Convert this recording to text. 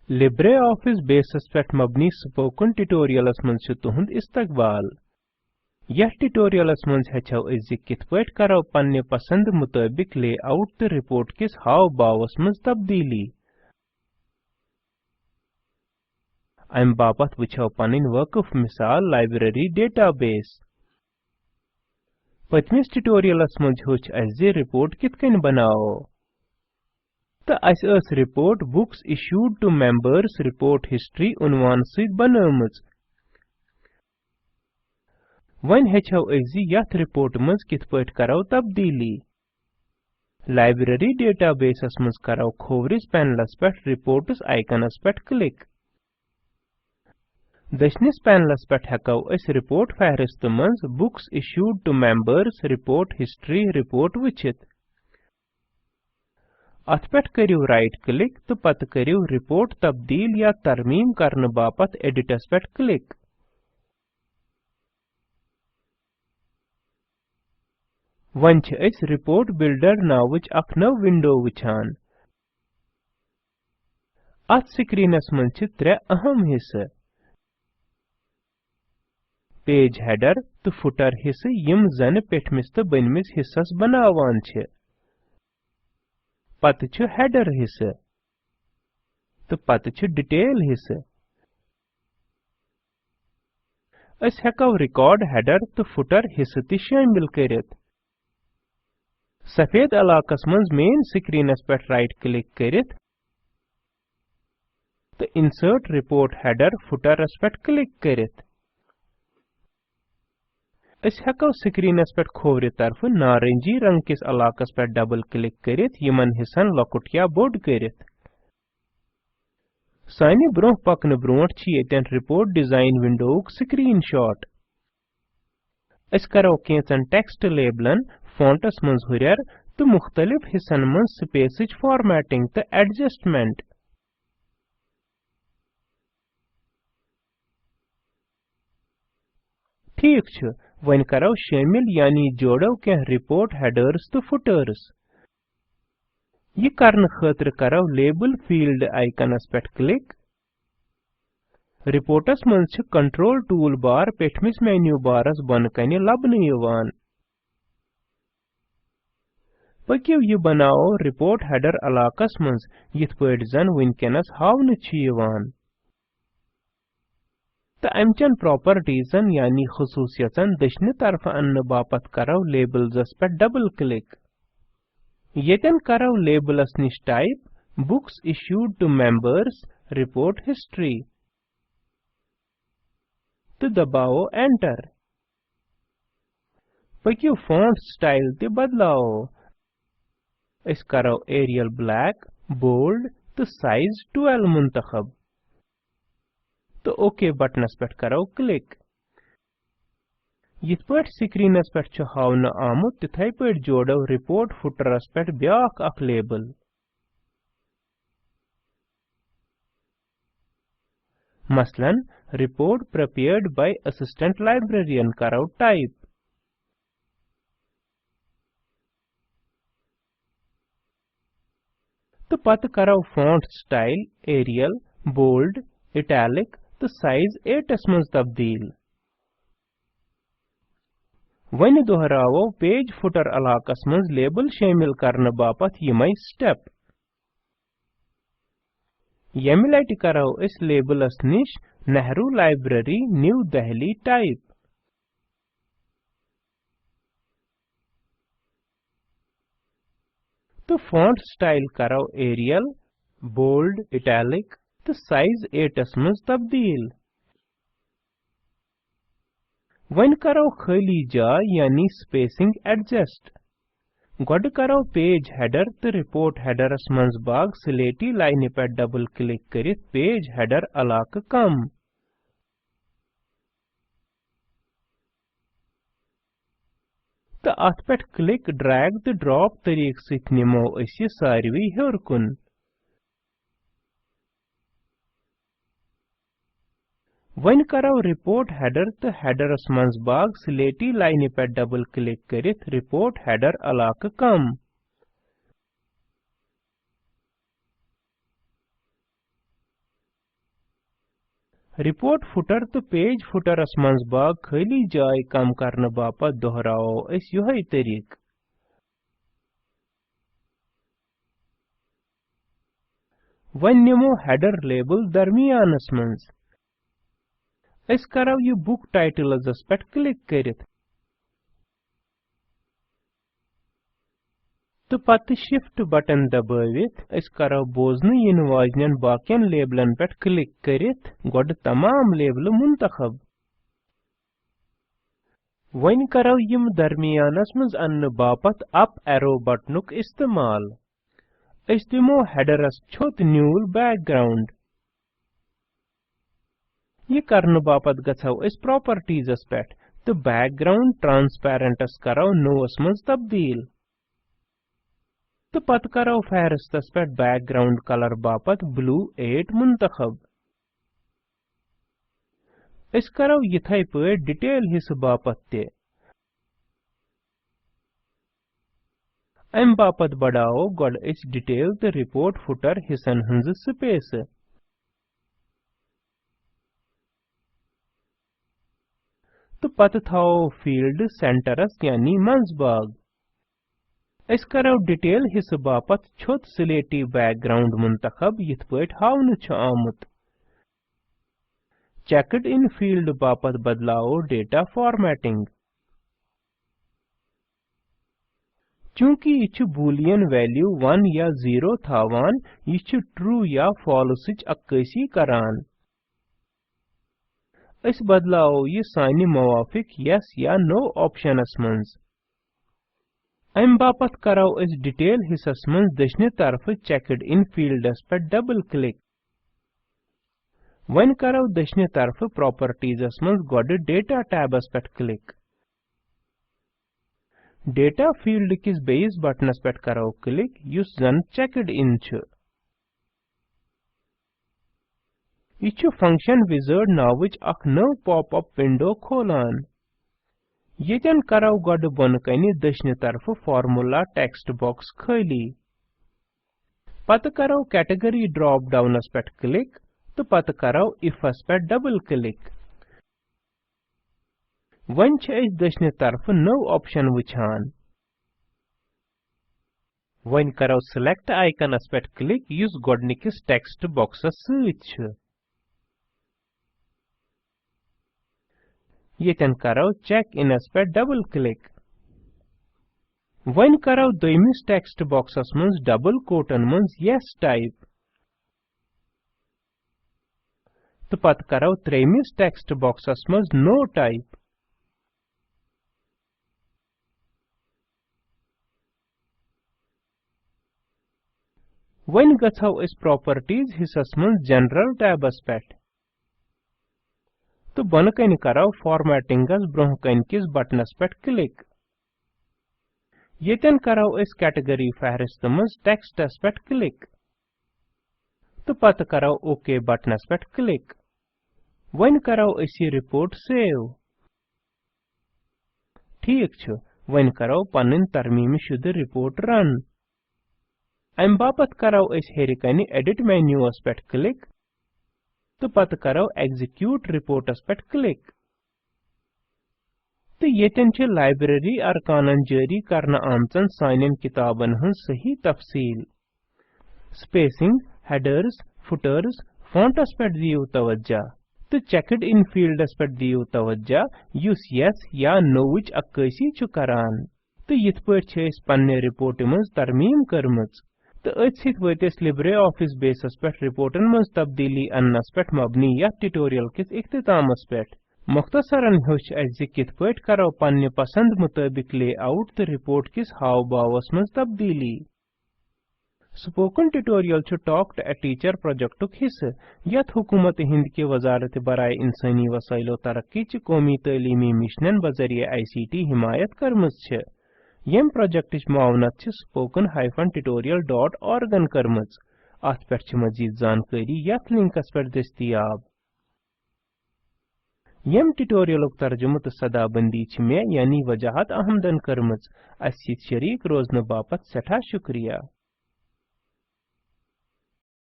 LibreOffice bases पेट मबनी spoken tutorials मंज छु तुहुंद इस्तकबाल। यह ट्यूटोरियलस मंज हेचो इज किथ पट करो पन्ने पसंद मुताबिक लेआउट ते रिपोर्ट किस हाव बावस मंज तब्दीली। अम बापत वुछो पनिन वकफ मिसाल लाइब्रेरी डेटाबेस। पचमिस ट्यूटोरियलस मंज होच अज रिपोर्ट किथ कन बनाओ। तो अस report books issued to members report history उनवान सहित बनामज। वन हेचो अजि यथ रिपोर्ट मज किथ पट करो तब्दीली। लाइब्रेरी डेटाबेसस मज करो खोवरिस पैनलस पेट रिपोर्ट्स आइकनस पेट क्लिक। दशनिस पैनलस पेट हेको अस रिपोर्ट फहरिस्त मज books issued to members report history report वचित। अथ पेट करियो राइट क्लिक तो पत करियो रिपोर्ट तब्दील या तरमीम करने बापत एडिटस पेट क्लिक। वन छ अस रिपोर्ट बिल्डर नावच अख नव विंडो वुछान। अथ स्क्रीनस मन छ त्रे अहम हिस्से। पेज हेडर तो फुटर हिस्से यम जन पेठमिस तो बनमिस हिस्सस बनावान छ। पत छ हेडर हिस्से तो पत छ डिटेल हिस्से। अस हेको रिकॉर्ड हेडर तो फुटर हिस्से ति शामिल करित। सफेद इलाकस मंज मेन स्क्रीनस पेट राइट क्लिक करित तो इंसर्ट रिपोर्ट हेडर फुटरस पेट क्लिक करित। अस हेको स्क्रीनस पेट खोवरि तरफ नारंगी रंग किस इलाकस पेट डबल क्लिक करित यमन हिस्सन लकुट या बोड करित। सानि ब्रोह पकन ब्रोट छ येतन रिपोर्ट डिजाइन विंडोक स्क्रीनशॉट। अस करो केचन टेक्स्ट लेबलन फॉन्टस मंज हुरर तो मुख्तलिफ हिस्सन मंज स्पेसच फॉर्मेटिंग तो एडजस्टमेंट। ठीक छ वन करो शामिल यानी जोड़ो के रिपोर्ट हेडर्स तो फुटर्स। ये करन खतर करो लेबल फील्ड आइकनस पेट क्लिक। रिपोर्टस मंज छ कंट्रोल टूल बार पेठमिस मेन्यू बारस बन कने लबन यवान। पकिव ये बनाओ रिपोर्ट हेडर इलाकस मंज यथ पट जन वनकनस हावन छ यवान। तो अमचन प्रॉपर्टीजन यानी खसूसियतन दशनि तरफ अन्न बापत करो लेबल्स पे डबल क्लिक। येतन करो लेबलस निश type books issued to members report history तो दबाओ एंटर। पकियो फॉन्ट स्टाइल ते बदलाओ। इस करो एरियल ब्लैक बोल्ड तो साइज 12 मुंतखब तो ओके बटनस पेट करो क्लिक। यथ पट स्क्रीनस पेट छ हावन आमुत तिथै पट जोड़ो रिपोर्ट फुटरस पेट ब्याख अख लेबल। मसलन report prepared by assistant librarian करो टाइप। तो पत करो font style Arial bold italic तो साइज 8 मंज तब्दील। वन दोहरावो पेज फुटर इलाकस मंज लेबल शामिल करने बापत यमई स्टेप। यमि लटि करो इस लेबलस निश Nehru library new Delhi type. तो फॉन्ट स्टाइल करो एरियल बोल्ड इटैलिक तो साइज 8 मंज तब्दील। वन करो खाली जाय यानी स्पेसिंग एडजस्ट। गोड करो पेज हेडर तो रिपोर्ट हेडरस मंज बाग स्लेटी लाइन पे डबल क्लिक करित पेज हेडर इलाक कम। तो अथ पेट क्लिक ड्रैग तो ड्रॉप तरीक सित निमो अस ये सारवी हेर कुन। वन करो रिपोर्ट हेडर तो हेडरस मंज बाग स्लेटी लाइन पे डबल क्लिक करित रिपोर्ट हेडर इलाक कम। रिपोर्ट फुटर तो पेज फुटरस मंज बाग खाली जाय कम करने बापत दोहराओ इस यही तरीक। वन निमो हेडर लेबल दरमियानस मंज। इस करो ये बुक टाइटल्स पे क्लिक करित तो पत शिफ्ट बटन दबावित इस करो बोजन इन वाजन बाकियन लेबलन पे क्लिक करित गोड तमाम लेबल मुंतखब। वन करो यम दरमियानस मज अन्न बापत अप एरो बटनुक इस्तेमाल। इस दिमो हेडरस छोत न्यूल बैकग्राउंड। ये करने बापत गछो इस प्रॉपर्टीज पे तो बैकग्राउंड ट्रांसपेरेंटस करो नोस मज तब्दील। तो पत करो फहरिस्तस पे बैकग्राउंड कलर बापत ब्लू 8 मुंतखब। इस करो यथै पे डिटेल हिस्स बापत ते अम बापत बढ़ाओ गोड इस डिटेल तो रिपोर्ट फुटर हिस्सन हंज स्पेस। तो पत थाओ फील्ड सेंटरस यानी मंज बाग। इस करो डिटेल हिस्स बापत छोत स्लेटी बैकग्राउंड मुंतखब यथ पट हावन छ आमुत। चेक्ड इन फील्ड बापत बदलाओ डेटा फॉर्मेटिंग। चूंकि यह बूलियन वैल्यू 1 या 0 थावान यह ट्रू या फॉल्स अक्कासी करान। इस बदलाओ यह सानि मवाफिक यस या नो ऑप्शनस मंज। अम बापत करो इस डिटेल हिस्सस मंज दशने तरफ चेक्ड इन फील्डस पे डबल क्लिक। वन करो दशने तरफ प्रॉपर्टीजस मंज गोड डेटा टैबस पे क्लिक। डेटा फील्ड किस बेस बटनस पे करो क्लिक युस जन चेक्ड इन छ। यह फंक्शन विजार्ड नावच अख नव पॉप-अप विंडो खोलान। येतन करो गोड बन कनि दशने तरफ फार्मूला टेक्स्ट बॉक्स खाली। पत करो कैटेगरी ड्रॉप डाउनस पे क्लिक तो पत करो इफस पे डबल क्लिक। वन छ दशने तरफ नव ऑप्शन वुछान। वन करो सिलेक्ट आइकनस पे क्लिक युस गोडनिकिस टेक्स्ट बॉक्सस सहित छ। येतन करो चेक इनस पे डबल क्लिक। वन करो दोयमिस टेक्स्ट बॉक्सस मंज डबल कोटन मंज यस टाइप। तो पत करो त्रेमिस टेक्स्ट बॉक्सस मंज नो टाइप। वन गछो इस प्रॉपर्टीज हिस्सस मंज जनरल टैबस पे तो बन कन करो फॉर्मेटिंगस ब्रोह कन किस बटनस पे क्लिक। येतन करो इस कैटेगरी फहरिस्त मंज टेक्स्टस पे क्लिक। तो पत करो ओके बटनस पे क्लिक। वन करो इस रिपोर्ट सेव। ठीक छ वन करो पन्न तरमीम शुद्ध रिपोर्ट रन। अम बापत करो इस हेरिकनि एडिट मेन्यूस पे क्लिक तो पत करो एग्जीक्यूट रिपोर्टस पे क्लिक। तो येतन छ लाइब्रेरी अरकानन जारी करना आमचन साइन किताबन हन सही तफसील। स्पेसिंग, हेडर्स, फुटर्स, फॉन्टस पे दियो तवज्जा तो चेक्ड इन फील्डस पे दियो तवज्जा युस यस या नोविच अक्कासी छु करान। तो यथ पट छ इस पन्ने रिपोर्ट मंज तरमीम करमच। तो अथ वतिस लिब्रे ऑफिस बेसस पे रिपोर्टन मंज तब्दीली अन्नस पे मबनी यथ ट्यूटोरियल किस इख्तितामस पे मुख्तसरन होछ अज किथ पट करो पन्ने पसंद मुताबिक लेआउट तो रिपोर्ट किस हाव भावस मंज तब्दीली। स्पोकन ट्यूटोरियल छु टॉक टू अ टीचर प्रोजेक्टुक हिस्से यथ हुकूमत हिंद के वजारत बराए इंसानी वसाइलो तरक्की च कौमी तलीमी मिशनन बजरिए ICT हिमायत करमज छ। यम प्रोजेक्ट मावनत spoken-tutorial.org करमज। अथ पे मजीद जानकारी यथ लिंकस पे दस्तियाब। यम ट्यूटोरियलुक तर्जुमत सदाबंदी मे यानी वजाहत अहमदन करमज। अस शरीक रोजन बापत सठा शुक्रिया।